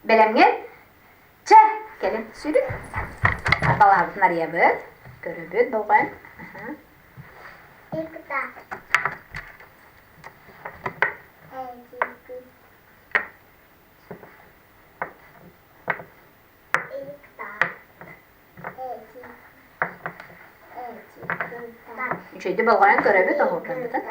Belemgen. Çe. Gelin sürü. Balavut narıya böt. Görübüt bolgan. İkta. Üçüncü bolgan görübüt oğurkan bıtın.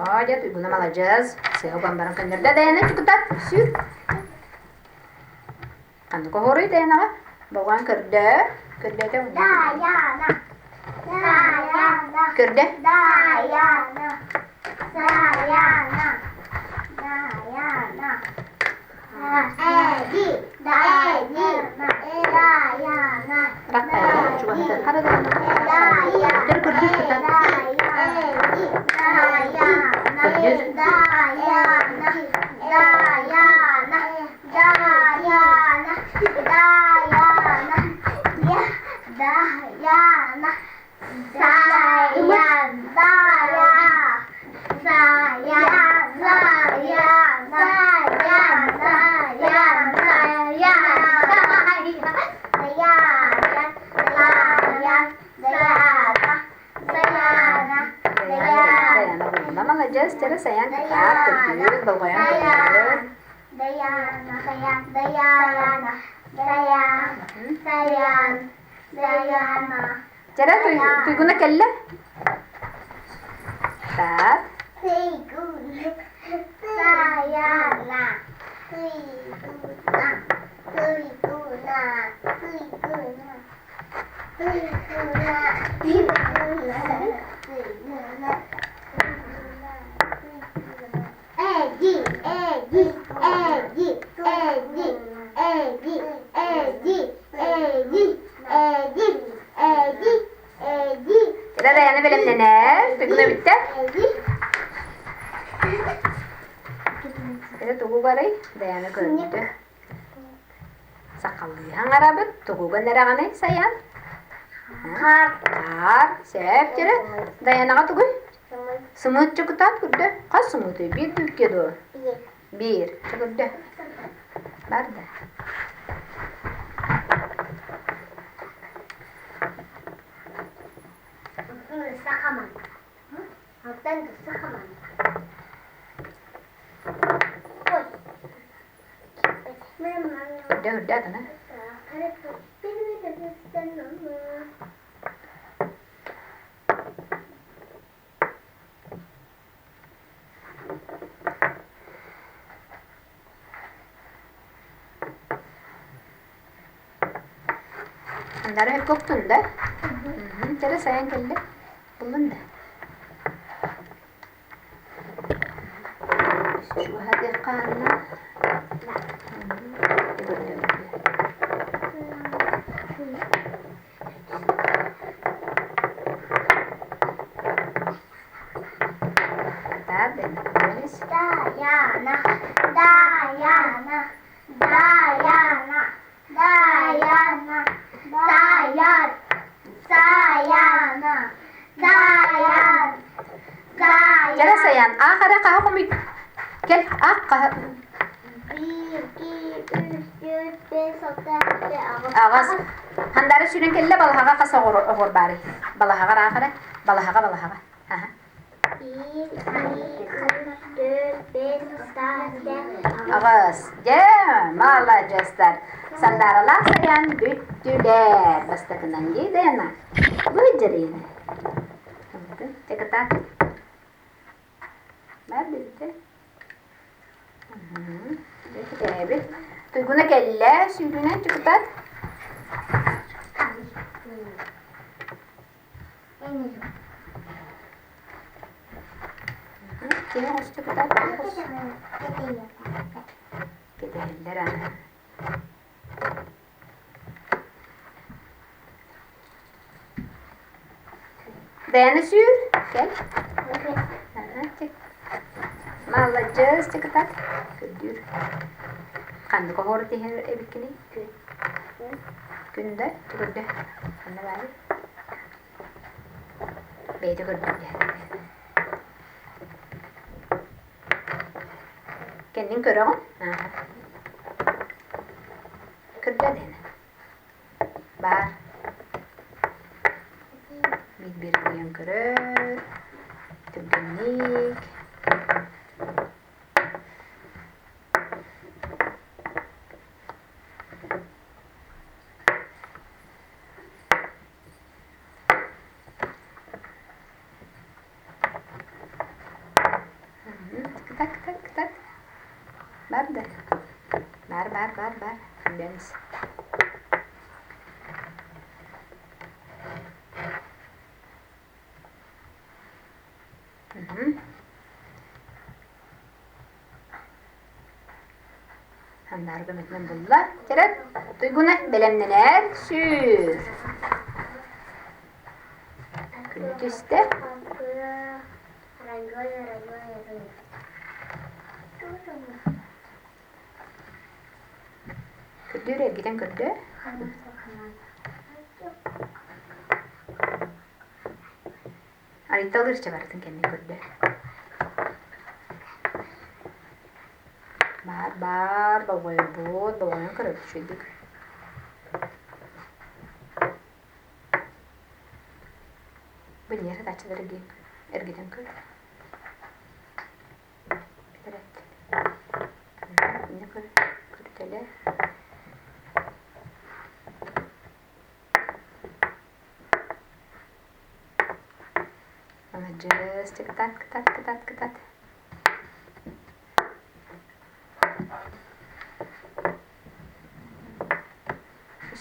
Молодец, Uyguna alacağız. Sıya bambarın kandırda dayanı çıkıtat. Sür. Kandı kohoruyu dayana. Bolgan kırdı. Kırdı da onu. Dayana. Dayana. Kırdı. Dayana. Dayana. Dayana. Edi. Dayana. Dayana. Bak ayağını şu anda. Hadi dayanı. Kırdı kırdı çıkıtat. Alacağız. Cara sayang ketat, kerdüt, bolgoyan kerdüt. Dayana, Dayana, Dayana. Cara tuyguna kelle. Tat. Dayana, Cara dayanı belemlenir. Tuyguna bitti. Cara tugu garay. Dayanı kerdüt. Sakallı. Hangar abet. Tugu neraganay sayang. Kar. Sep cara. Dayanı tugu. Sımut çıkıtat kırdı. Kaç sımut? Bir büyük yedu. Bir. Çıkıttı. Nerede? Sakaman. Alttan da sakaman. Udah kan? Andara hep koktun da. Cara sayang kelle. Bulun da. Şu hadi kana. Dayana, Dayana, Dayana, Dayana, Dayan, Dayana, Dayan, Dayan. Cara sayang. Kara kaha komik. Gel. Kaha. 1, 2, 3, 4, 5, 6, 7, 8. Agas. Handara sürün kelle balahaga kasa hor bari. Balahaga rakara. Balahaga. Aha. 1, 2, 3, 4, 5, 6, 7. Agas. Jam. Alacağızlar. Sandaralar sayang büttüler. Basta kenangi dayana. Bu jarine. Ceketat. Nerede bitti? Evet. Tuyguna kelle, sürüne ceketat. Kini harus ceketat. Kita hindar ana. Dayanı sür. Gel. Okey. Çek. Malacağız çıkıtat. Güldür. Kandı kohor diye ebikini. Günde çıkırdı. Kandı bari. Beyde güldür. Kendin kör oğlum. Kırda dene. Bar. Bir kuyan körür. Tübdünlik. Tak tak tak. Bar da. Bar. Deniz. Hanlar gömetmen bulla. Çeret. Duyguna belemneler. Sür. Küllük üstte. Kürdür giden kürdü. Arita alır çabarsın kendini kürdü. Bar babaya bud babaya kırıp düşürdük. Bu niye de açılır ki? Ergiden kır. Evet. Yine kır. Kırtele. Just ketat.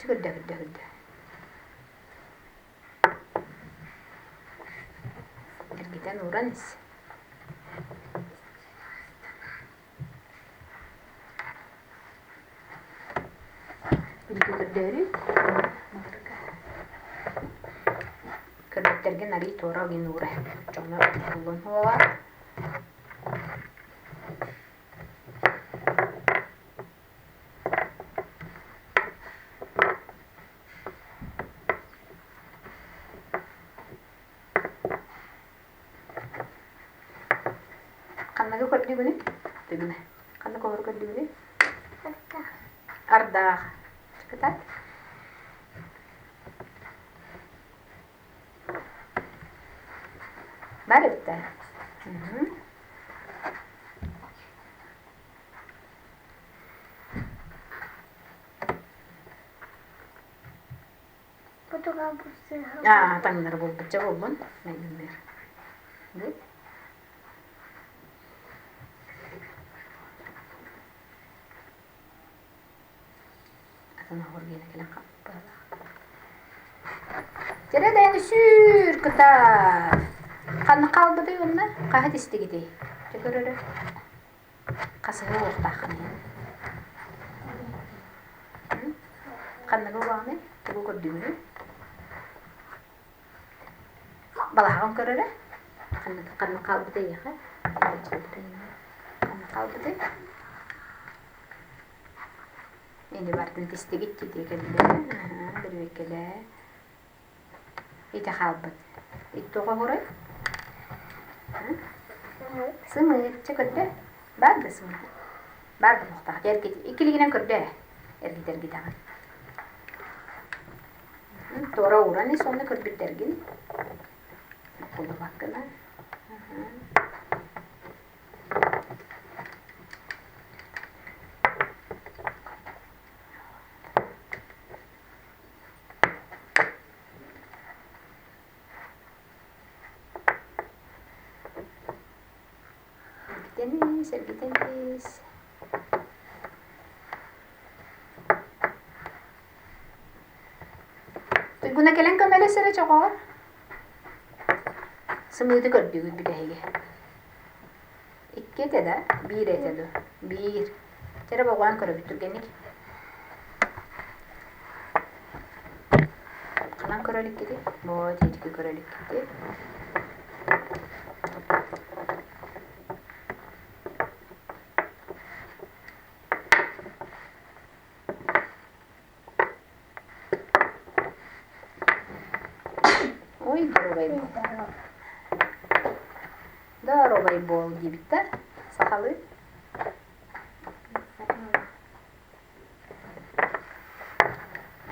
Şu gede. Ergiden uğranız. Bilgi gede. Kertergen nari tora gin ure. Cuma kulun hoa. Kanna ko kaddi gune. Tigna. Kanna ko hor kaddi gune. Arda. Ketat. Bari bitti. Tanrı buldukça buldun. Meydinler. Evet. Atana hor gene kelen kapı. Cereden sür kıtar. Kanı kaldı da yoluna. Kahat isti gidi. Çekör öyle. Kasığı ortak. Kanı kıvamı. Bu gördüğünü. Balağın körere. Kanı kaldı da ya. Kanı kaldı da. Ini barkın isti gitti diye geldi. Bir vekile. İte kalbet. İte oğuray. Sımı çekildi. Ben de sımı. Ben de muhtar. Erkek ikiligine kırdı. Erkek ama. Tora uğranı sonra kırdı ergin. Kulu bakkına. Deniz. Guna kailan ka malas sa choko? Sumudi ko di gud bidahi. Ikke teda, bir etelo. Bir. Tera bhagwan karo bitu genik. Kalan körülük gidi. Bu teciki körülük gidi. Ой, здоровий бол дибиттер. Сахалы.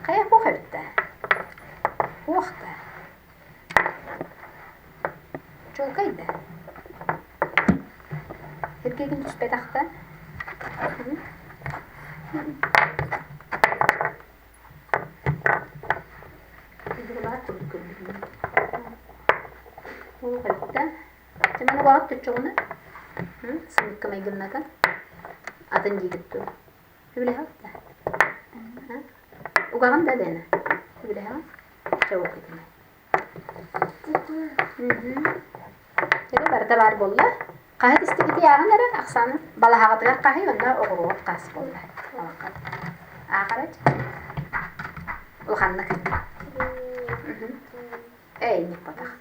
Kaya bu hepte. Uakta. Çok kaydı. Erkeğin tüspetakta. Bu hepte. Cuman uak tutuşunu. Sınıf kımay gülnakan. Adın giyip dur. Öyle hepte. Uğağın da dene. Öyle ha. Çabuk gitme. Jadi barda bar bolla. Qahat istigiti yağın nere aksanı. Bala haqatgar qahi onda oğruğut qas bolla. Aqaraj. Uğannak. Ey nik batak.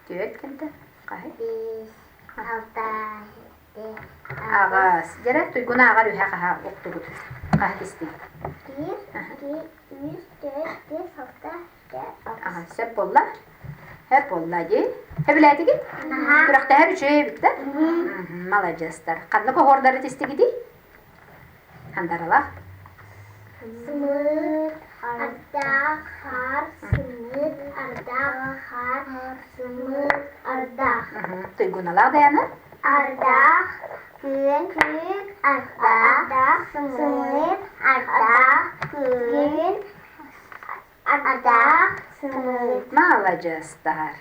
Düet kente. Qahi. Ağas. Jere tuyguna ağar ühe qaha uqtugut. Qahat istig. Aha, hep bolla. Hep bolla di. Hep bileti git. Bırak da her üçü bitti. Malajastar. Kanlı kohorları tisti gidi. Handaralah. Sımır, arda, har, sımır, arda, har, sımır, arda. Tuygunalar dayanır. Arda, gün, arda, sımır, arda, gün, arda, sımır. Malajastar.